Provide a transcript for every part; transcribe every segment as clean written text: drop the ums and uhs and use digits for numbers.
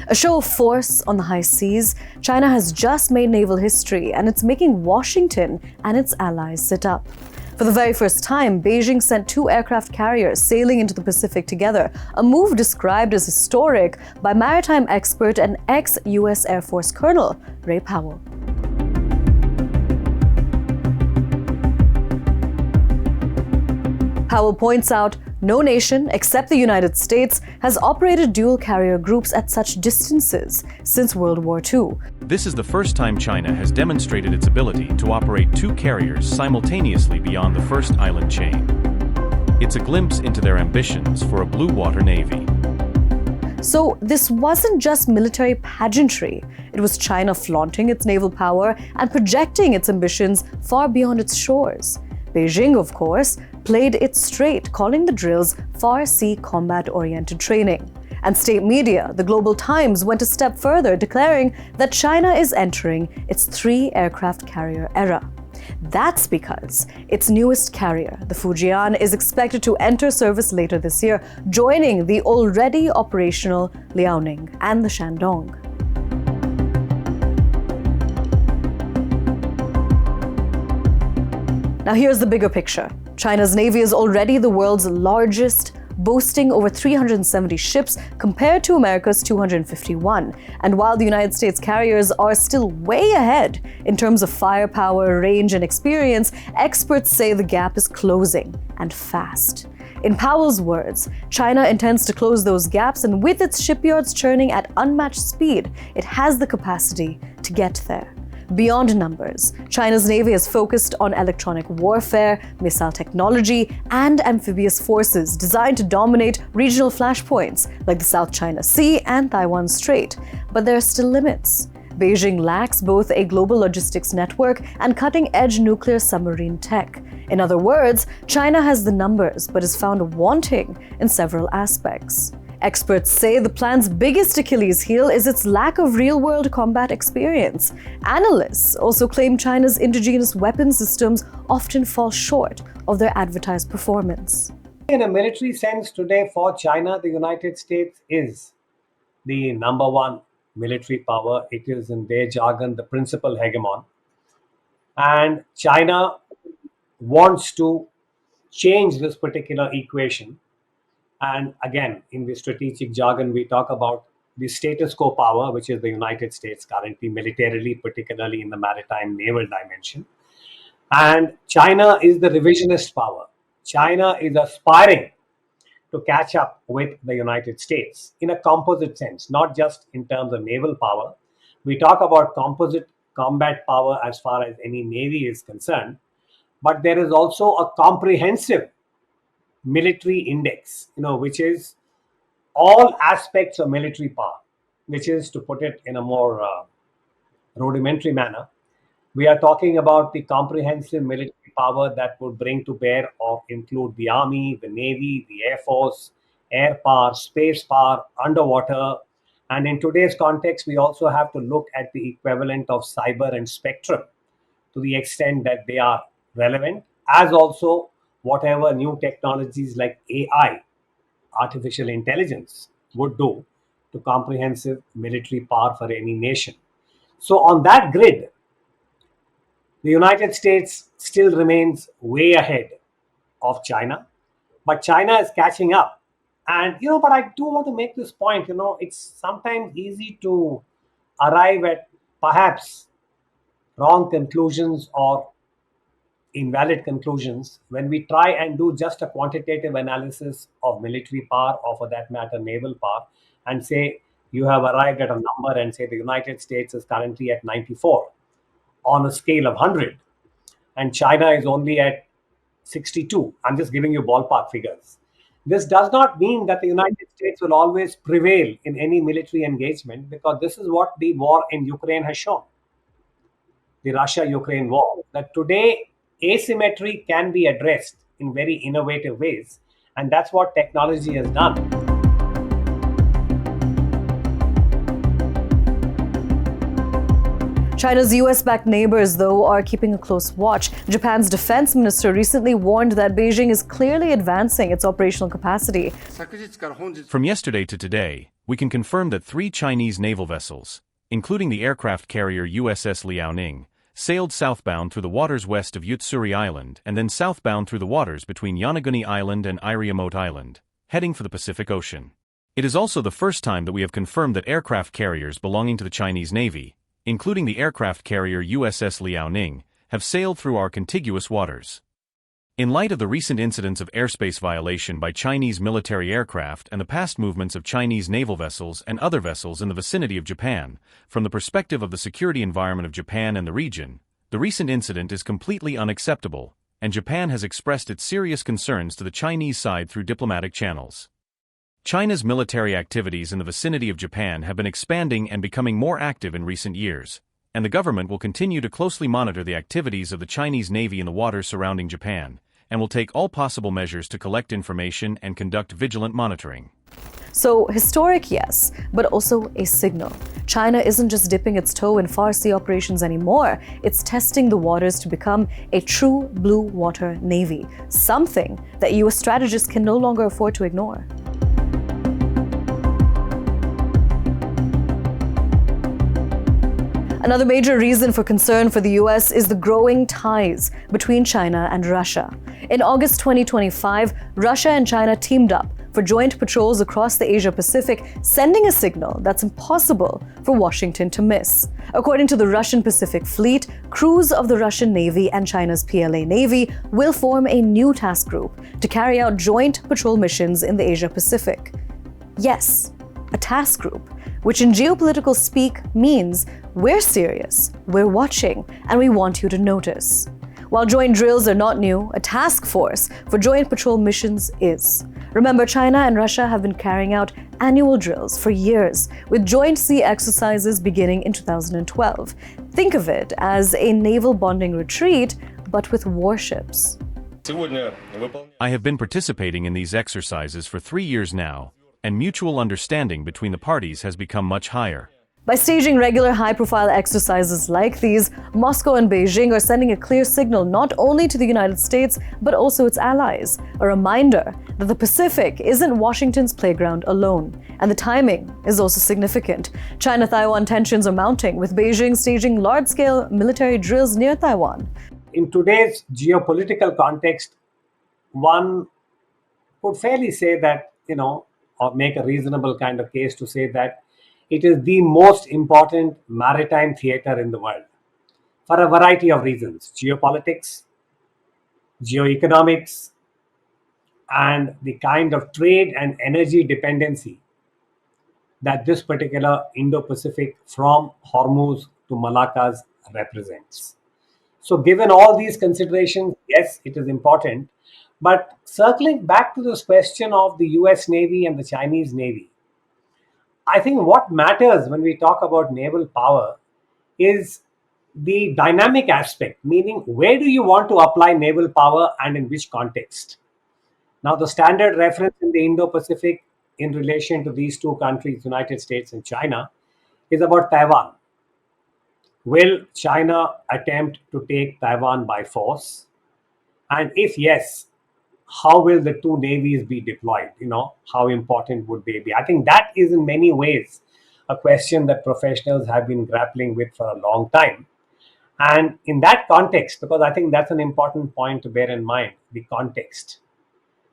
A show of force on the high seas, China has just made naval history, and it's making Washington and its allies sit up. For the very first time, Beijing sent 2 aircraft carriers sailing into the Pacific together, a move described as historic by maritime expert and ex-US Air Force Colonel Ray Powell. Powell points out no nation, except the United States, has operated dual-carrier groups at such distances since World War II. This is the first time China has demonstrated its ability to operate 2 carriers simultaneously beyond the first island chain. It's a glimpse into their ambitions for a blue water navy. So this wasn't just military pageantry. It was China flaunting its naval power and projecting its ambitions far beyond its shores. Beijing, of course, played it straight, calling the drills far-sea combat-oriented training. And state media, the Global Times, went a step further, declaring that China is entering its 3-aircraft carrier era. That's because its newest carrier, the Fujian, is expected to enter service later this year, joining the already operational Liaoning and the Shandong. Now here's the bigger picture. China's navy is already the world's largest, boasting over 370 ships compared to America's 251. And while the United States carriers are still way ahead in terms of firepower, range, and experience, experts say the gap is closing, and fast. In Powell's words, China intends to close those gaps, and with its shipyards churning at unmatched speed, it has the capacity to get there. Beyond numbers, China's navy is focused on electronic warfare, missile technology, and amphibious forces designed to dominate regional flashpoints like the South China Sea and Taiwan Strait. But there are still limits. Beijing lacks both a global logistics network and cutting-edge nuclear submarine tech. In other words, China has the numbers but is found wanting in several aspects. Experts say the plan's biggest Achilles heel is its lack of real-world combat experience. Analysts also claim China's indigenous weapon systems often fall short of their advertised performance. In a military sense, today for China, the United States is the number one military power. It is, in their jargon, the principal hegemon. And China wants to change this particular equation. And again, in the strategic jargon, we talk about the status quo power, which is the United States currently militarily, particularly in the maritime naval dimension. And China is the revisionist power. China is aspiring to catch up with the United States in a composite sense, not just in terms of naval power. We talk about composite combat power as far as any navy is concerned, but there is also a comprehensive military index, which is all aspects of military power, which is, to put it in a more rudimentary manner, we are talking about the comprehensive military power that would bring to bear or include the army, the navy, the air force, air power, space power, underwater. And in today's context, we also have to look at the equivalent of cyber and spectrum to the extent that they are relevant, as also whatever new technologies like AI, artificial intelligence, would do to comprehensive military power for any nation. So on that grid, the United States still remains way ahead of China, but China is catching up. And, but I do want to make this point, it's sometimes easy to arrive at perhaps wrong conclusions or invalid conclusions when we try and do just a quantitative analysis of military power, or for that matter naval power, and say you have arrived at a number and say the United States is currently at 94 on a scale of 100 and China is only at 62. I'm just giving you ballpark figures. This does not mean that the United States will always prevail in any military engagement, because this is what the war in Ukraine has shown, the Russia-Ukraine war, that today asymmetry can be addressed in very innovative ways, and that's what technology has done. China's US-backed neighbors, though, are keeping a close watch. Japan's defense minister recently warned that Beijing is clearly advancing its operational capacity. From yesterday to today, we can confirm that 3 Chinese naval vessels, including the aircraft carrier USS Liaoning, sailed southbound through the waters west of Utsuri Island and then southbound through the waters between Yonaguni Island and Iriomote Island, heading for the Pacific Ocean. It is also the first time that we have confirmed that aircraft carriers belonging to the Chinese Navy, including the aircraft carrier USS Liaoning, have sailed through our contiguous waters. In light of the recent incidents of airspace violation by Chinese military aircraft and the past movements of Chinese naval vessels and other vessels in the vicinity of Japan, from the perspective of the security environment of Japan and the region, the recent incident is completely unacceptable, and Japan has expressed its serious concerns to the Chinese side through diplomatic channels. China's military activities in the vicinity of Japan have been expanding and becoming more active in recent years, and the government will continue to closely monitor the activities of the Chinese Navy in the waters surrounding Japan, and will take all possible measures to collect information and conduct vigilant monitoring. So, historic, yes, but also a signal. China isn't just dipping its toe in far sea operations anymore, it's testing the waters to become a true blue water navy, something that US strategists can no longer afford to ignore. Another major reason for concern for the US is the growing ties between China and Russia. In August 2025, Russia and China teamed up for joint patrols across the Asia-Pacific, sending a signal that's impossible for Washington to miss. According to the Russian Pacific Fleet, crews of the Russian Navy and China's PLA Navy will form a new task group to carry out joint patrol missions in the Asia-Pacific. Yes, a task group, which in geopolitical speak means we're serious, we're watching, and we want you to notice. While joint drills are not new, a task force for joint patrol missions is. Remember, China and Russia have been carrying out annual drills for years, with joint sea exercises beginning in 2012. Think of it as a naval bonding retreat, but with warships. I have been participating in these exercises for 3 years now, and mutual understanding between the parties has become much higher. By staging regular high-profile exercises like these, Moscow and Beijing are sending a clear signal not only to the United States, but also its allies. A reminder that the Pacific isn't Washington's playground alone. And the timing is also significant. China-Taiwan tensions are mounting, with Beijing staging large-scale military drills near Taiwan. In today's geopolitical context, one could fairly say that, or make a reasonable kind of case to say that it is the most important maritime theater in the world for a variety of reasons: geopolitics, geoeconomics, and the kind of trade and energy dependency that this particular Indo-Pacific from Hormuz to Malaccas represents. So given all these considerations, yes, it is important. But circling back to this question of the US Navy and the Chinese Navy, I think what matters when we talk about naval power is the dynamic aspect, meaning where do you want to apply naval power and in which context? Now, the standard reference in the Indo-Pacific in relation to these two countries, United States and China, is about Taiwan. Will China attempt to take Taiwan by force? And if yes, how will the two navies be deployed? How important would they be? I think that is in many ways a question that professionals have been grappling with for a long time. And in that context, because I think that's an important point to bear in mind, the context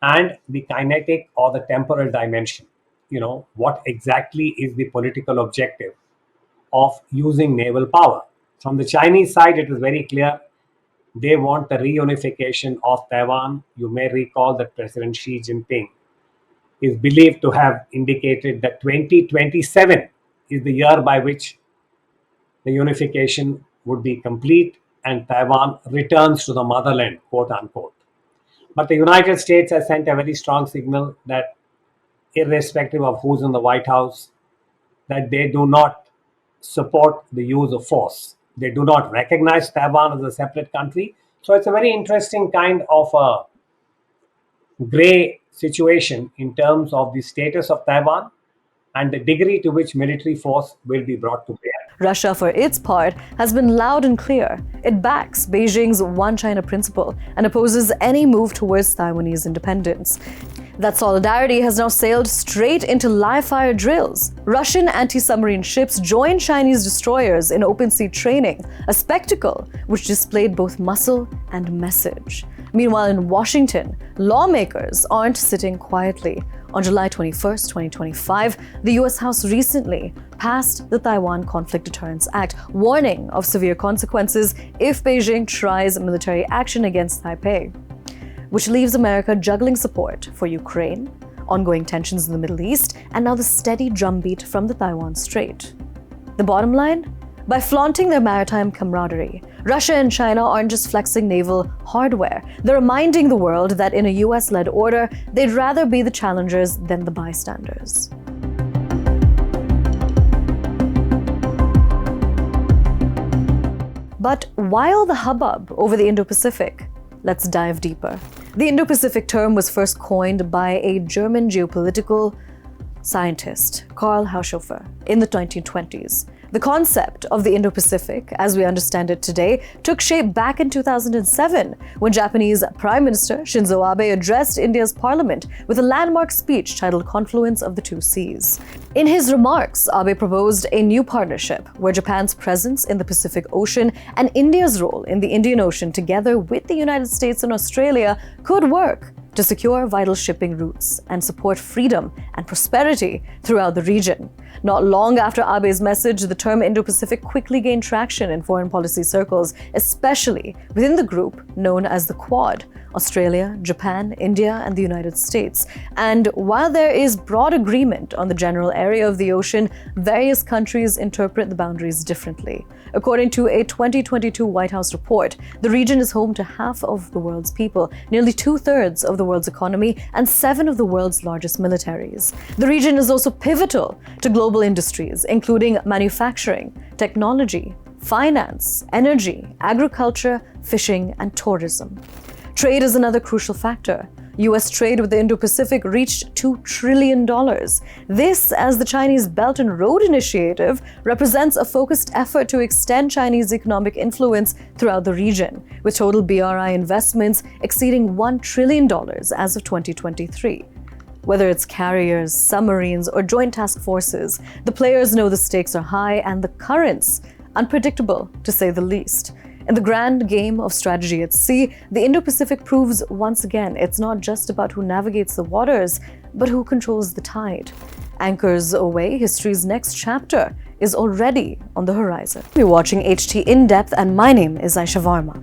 and the kinetic or the temporal dimension, what exactly is the political objective of using naval power? From the Chinese side, it is very clear. They want the reunification of Taiwan. You may recall that President Xi Jinping is believed to have indicated that 2027 is the year by which the unification would be complete and Taiwan returns to the motherland, quote unquote. But the United States has sent a very strong signal that irrespective of who's in the White House, that they do not support the use of force. They do not recognize Taiwan as a separate country. So it's a very interesting kind of a gray situation in terms of the status of Taiwan and the degree to which military force will be brought to bear. Russia, for its part, has been loud and clear. It backs Beijing's One China principle and opposes any move towards Taiwanese independence. That solidarity has now sailed straight into live-fire drills. Russian anti-submarine ships joined Chinese destroyers in open-sea training, a spectacle which displayed both muscle and message. Meanwhile, in Washington, lawmakers aren't sitting quietly. On July 21, 2025, the US House recently passed the Taiwan Conflict Deterrence Act, warning of severe consequences if Beijing tries military action against Taipei, which leaves America juggling support for Ukraine, ongoing tensions in the Middle East, and now the steady drumbeat from the Taiwan Strait. The bottom line? By flaunting their maritime camaraderie, Russia and China aren't just flexing naval hardware. They're reminding the world that in a US-led order, they'd rather be the challengers than the bystanders. But why all the hubbub over the Indo-Pacific? Let's dive deeper. The Indo-Pacific term was first coined by a German geopolitical scientist, Karl Haushofer, in the 1920s. The concept of the Indo-Pacific, as we understand it today, took shape back in 2007 when Japanese Prime Minister Shinzo Abe addressed India's parliament with a landmark speech titled Confluence of the Two Seas. In his remarks, Abe proposed a new partnership where Japan's presence in the Pacific Ocean and India's role in the Indian Ocean, together with the United States and Australia, could work to secure vital shipping routes and support freedom and prosperity throughout the region. Not long after Abe's message, the term Indo-Pacific quickly gained traction in foreign policy circles, especially within the group known as the Quad: Australia, Japan, India, and the United States. And while there is broad agreement on the general area of the ocean, various countries interpret the boundaries differently. According to a 2022 White House report, the region is home to half of the world's people, nearly 2/3 of the world's economy, and 7 of the world's largest militaries. The region is also pivotal to global industries, including manufacturing, technology, finance, energy, agriculture, fishing, and tourism. Trade is another crucial factor. US trade with the Indo-Pacific reached $2 trillion. This, as the Chinese Belt and Road Initiative, represents a focused effort to extend Chinese economic influence throughout the region, with total BRI investments exceeding $1 trillion as of 2023. Whether it's carriers, submarines, or joint task forces, the players know the stakes are high and the currents unpredictable, to say the least. In the grand game of strategy at sea, the Indo-Pacific proves once again it's not just about who navigates the waters, but who controls the tide. Anchors away, history's next chapter is already on the horizon. You're watching HT In Depth, and my name is Aisha Varma.